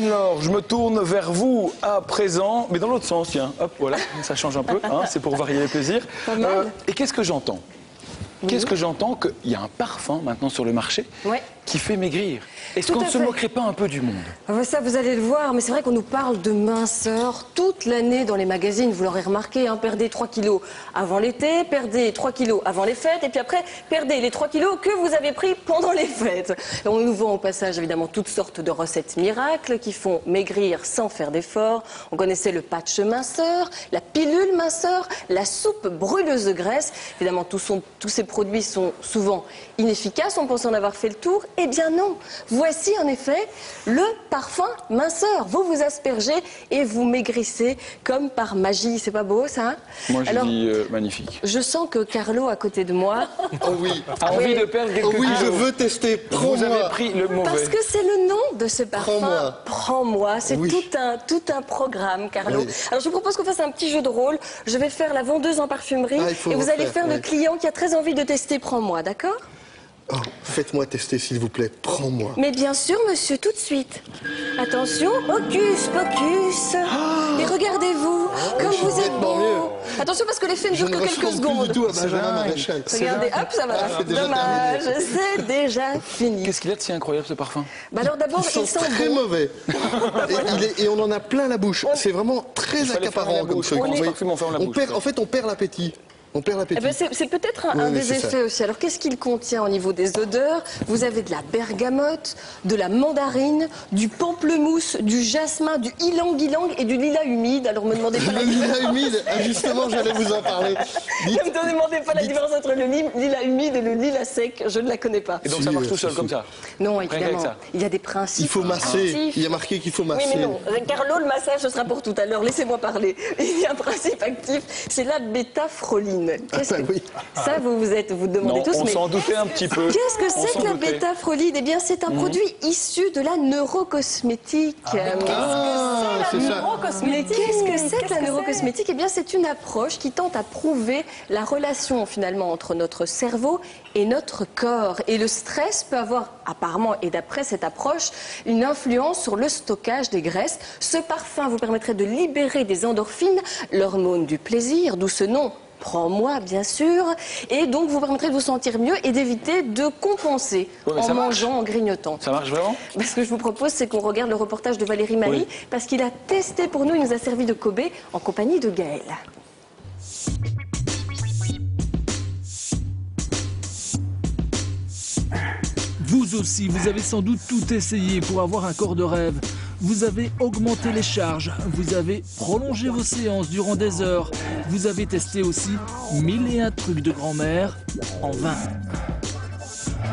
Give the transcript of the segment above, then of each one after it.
Anne-Laure, je me tourne vers vous à présent, mais dans l'autre sens, tiens. Hop, voilà, ça change un peu, hein, c'est pour varier les plaisirs. Et qu'est-ce que j'entends? Qu'est-ce que j'entends? Qu'il y a un parfum maintenant sur le marché qui fait maigrir. Est-ce qu'on ne se moquerait pas un peu du monde? Ça, vous allez le voir, mais c'est vrai qu'on nous parle de minceur toute l'année dans les magazines. Vous l'aurez remarqué, hein, perdez 3 kilos avant l'été, perdez 3 kilos avant les fêtes, et puis après, perdez les 3 kilos que vous avez pris pendant les fêtes. Et on nous vend au passage, évidemment, toutes sortes de recettes miracles qui font maigrir sans faire d'efforts. On connaissait le patch minceur, la pilule minceur, la soupe brûleuse de graisse. Évidemment, tous ces produits sont souvent inefficaces, on pense en avoir fait le tour. Eh bien non, voici en effet le parfum minceur. Vous vous aspergez et vous maigrissez comme par magie. C'est pas beau ça, hein? Moi je dis magnifique. Je sens que Carlo à côté de moi a envie de perdre quelques kilos. Je veux tester. Vous avez pris le mauvais. Parce que c'est le nom de ce parfum. Prends-moi. C'est tout un programme, Carlo. Oui. Alors je vous propose qu'on fasse un petit jeu de rôle. Je vais faire la vendeuse en parfumerie et vous allez faire le client qui a très envie de tester Prends-moi, d'accord? Oh, faites-moi tester, s'il vous plaît. Prends-moi. Mais bien sûr, monsieur, tout de suite. Attention, hocus pocus. Et regardez-vous, comme vous êtes beau. Attention, parce que l'effet ne dure que quelques secondes. Du tout à Benjamin Maréchal. Regardez, hop, ça va. Dommage, c'est déjà fini. Qu'est-ce qu'il a de si incroyable, ce parfum? Alors d'abord, il sent très mauvais. Et on en a plein la bouche. C'est vraiment très accaparant comme truc. En fait, on perd l'appétit. On perd l'appétit. C'est peut-être un des effets aussi. Alors qu'est-ce qu'il contient au niveau des odeurs? Vous avez de la bergamote, de la mandarine, du pamplemousse, du jasmin, du ylang-ylang et du lilas humide. Alors me demandez pas le lilas humide, justement j'allais vous en parler. Ne me demandez pas la différence entre le lilas humide et le lilas sec, je ne la connais pas. Et donc ça marche tout seul comme ça? Non, évidemment. Il y a des principes. Il faut masser, il y a marqué qu'il faut masser. Oui mais non, Carlo, le massage ce sera pour tout à l'heure, laissez-moi parler. Il y a un principe actif, c'est la bêta-froline. Ça, vous demandez tous, on s'en doutait un petit peu. Qu'est-ce que c'est que la bêta-froline? Eh bien, c'est un produit issu de la neurocosmétique. Mais qu'est-ce que c'est que la neurocosmétique? Eh bien, c'est une approche qui tente à prouver la relation, finalement, entre notre cerveau et notre corps. Et le stress peut avoir, apparemment, et d'après cette approche, une influence sur le stockage des graisses. Ce parfum vous permettrait de libérer des endorphines, l'hormone du plaisir, d'où ce nom. Prends-moi, bien sûr, et donc vous permettrez de vous sentir mieux et d'éviter de compenser en mangeant, en grignotant. Ça marche vraiment? Ce que je vous propose, c'est qu'on regarde le reportage de Valérie Maly, parce qu'il a testé pour nous, il nous a servi de Kobe en compagnie de Gaël. Vous aussi, vous avez sans doute tout essayé pour avoir un corps de rêve. Vous avez augmenté les charges, vous avez prolongé vos séances durant des heures. Vous avez testé aussi 1001 trucs de grand-mère en vain.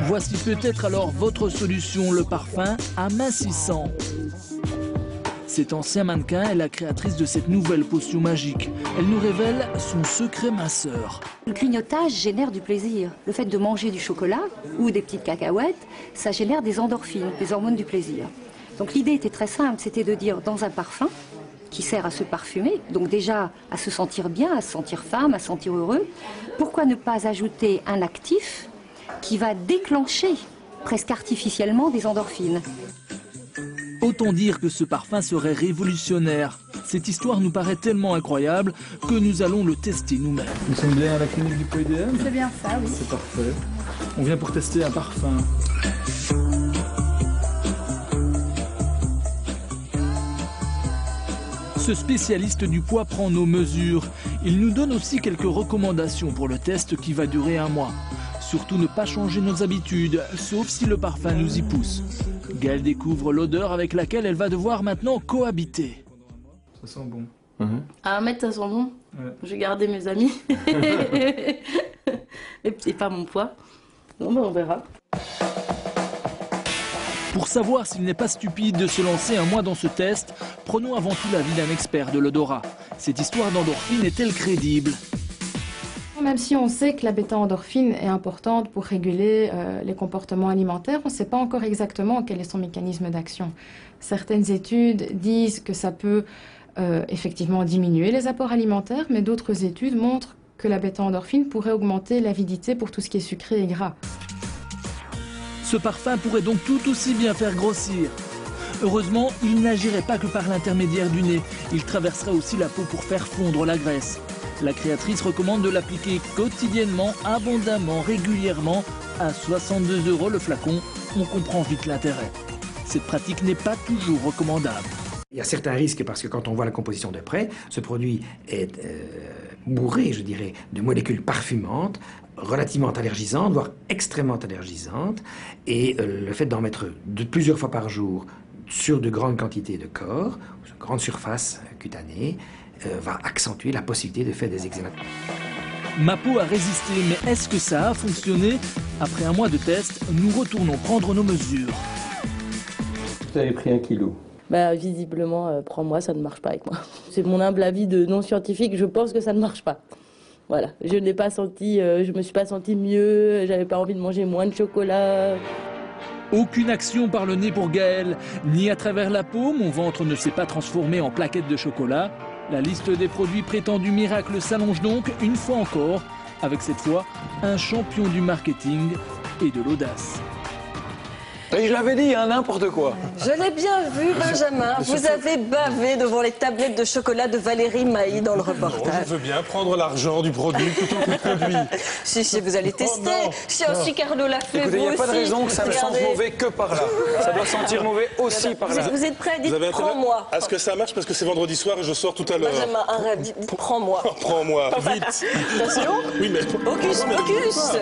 Voici peut-être alors votre solution, le parfum amincissant. Cet ancien mannequin est la créatrice de cette nouvelle potion magique. Elle nous révèle son secret minceur. Le clignotage génère du plaisir. Le fait de manger du chocolat ou des petites cacahuètes, ça génère des endorphines, des hormones du plaisir. Donc l'idée était très simple, c'était de dire dans un parfum qui sert à se parfumer, donc déjà à se sentir bien, à se sentir femme, à se sentir heureux, pourquoi ne pas ajouter un actif qui va déclencher presque artificiellement des endorphines? Autant dire que ce parfum serait révolutionnaire. Cette histoire nous paraît tellement incroyable que nous allons le tester nous-mêmes. Nous sommes bien à la clinique du PDM? C'est bien ça, oui. C'est parfait. On vient pour tester un parfum. Ce spécialiste du poids prend nos mesures. Il nous donne aussi quelques recommandations pour le test qui va durer 1 mois. Surtout ne pas changer nos habitudes, sauf si le parfum nous y pousse. Gaëlle découvre l'odeur avec laquelle elle va devoir maintenant cohabiter. Ça sent bon. À 1 mètre, ça sent bon. Ouais. J'ai gardé mes amis. Et pas mon poids. Non, on verra. Pour savoir s'il n'est pas stupide de se lancer 1 mois dans ce test, prenons avant tout l'avis d'un expert de l'odorat. Cette histoire d'endorphine est-elle crédible? Même si on sait que la bêta-endorphine est importante pour réguler les comportements alimentaires, on ne sait pas encore exactement quel est son mécanisme d'action. Certaines études disent que ça peut effectivement diminuer les apports alimentaires, mais d'autres études montrent que la bêta-endorphine pourrait augmenter l'avidité pour tout ce qui est sucré et gras. Ce parfum pourrait donc tout aussi bien faire grossir. Heureusement, il n'agirait pas que par l'intermédiaire du nez. Il traverserait aussi la peau pour faire fondre la graisse. La créatrice recommande de l'appliquer quotidiennement, abondamment, régulièrement. À 62 € le flacon, on comprend vite l'intérêt. Cette pratique n'est pas toujours recommandable. Il y a certains risques parce que quand on voit la composition de près, ce produit est bourré, je dirais, de molécules parfumantes, relativement allergisantes, voire extrêmement allergisantes. Et le fait d'en mettre plusieurs fois par jour sur de grandes quantités de corps, sur de grandes surfaces cutanées, va accentuer la possibilité de faire des eczémas. Ma peau a résisté, mais est-ce que ça a fonctionné? Après un mois de test, nous retournons prendre nos mesures. Vous avez pris 1 kilo. Visiblement, prends-moi, ça ne marche pas avec moi. C'est mon humble avis de non-scientifique, je pense que ça ne marche pas. Voilà, je ne l'ai pas senti, je me suis pas sentie mieux, j'avais pas envie de manger moins de chocolat. Aucune action par le nez pour Gaëlle, ni à travers la peau, mon ventre ne s'est pas transformé en plaquettes de chocolat. La liste des produits prétendus miracles s'allonge donc une fois encore, avec cette fois un champion du marketing et de l'audace. Et je l'avais dit, hein, n'importe quoi. Je l'ai bien vu, Benjamin. Vous avez bavé devant les tablettes de chocolat de Valérie Mailly dans le reportage. Non, je veux bien prendre l'argent du produit plutôt que le produit. Si, vous allez tester. Si Chicardo l'a fait, écoutez, il n'y a pas de raison que ça ne Regardez. sente mauvais que par là. Ça doit sentir mauvais aussi par là. Vous êtes prêts? Dites prends-moi. Est-ce que ça marche parce que c'est vendredi soir et je sors tout à l'heure? Benjamin, arrête, dites prends-moi. Prends-moi, vite. Attention. Oui, mais... Hocus pocus.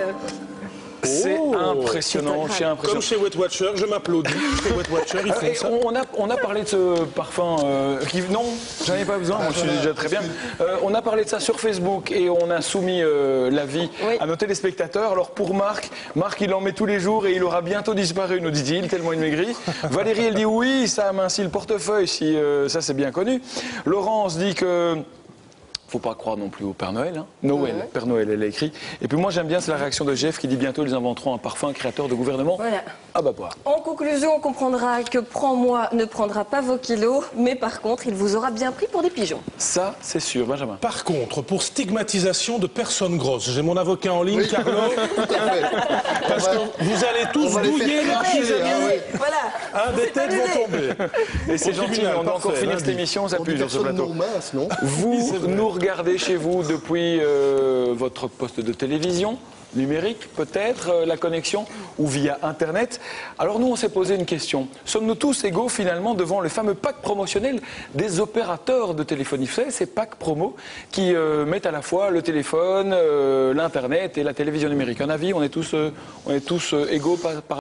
C'est impressionnant, c'est impressionnant. Comme chez Weight Watcher, je m'applaudis. Chez Weight Watcher, ils font ça. On a parlé de ce parfum qui... Non, j'en ai pas besoin, moi je suis déjà très bien. On a parlé de ça sur Facebook et on a soumis l'avis à nos téléspectateurs. Alors pour Marc, il en met tous les jours et il aura bientôt disparu, nous dit-il, tellement il maigrit. Valérie, elle dit oui, ça amincit le portefeuille, si ça c'est bien connu. Laurence dit que... Faut pas croire non plus au Père Noël, hein. Noël, Père Noël, elle a écrit. Et puis moi j'aime bien, c'est la réaction de Jeff qui dit bientôt ils inventeront un parfum créateur de gouvernement. Voilà. Ah bah quoi. En conclusion, on comprendra que prends-moi ne prendra pas vos kilos, mais par contre, il vous aura bien pris pour des pigeons. Ça, c'est sûr, Benjamin. Par contre, pour stigmatisation de personnes grosses, j'ai mon avocat en ligne, Carlo. Parce que vous allez tous douiller les petits amis. Voilà. Des têtes vont tomber. Et c'est gentil, mais on doit encore finir cette émission, ça pue sur ce plateau. Vous nous regardez chez vous depuis votre poste de télévision, numérique peut-être, la connexion, ou via Internet. Alors nous, on s'est posé une question. Sommes-nous tous égaux finalement devant le fameux pack promotionnel des opérateurs de téléphonie? Vous savez, ces packs promo qui mettent à la fois le téléphone, l'Internet et la télévision numérique. Un avis, on est tous égaux par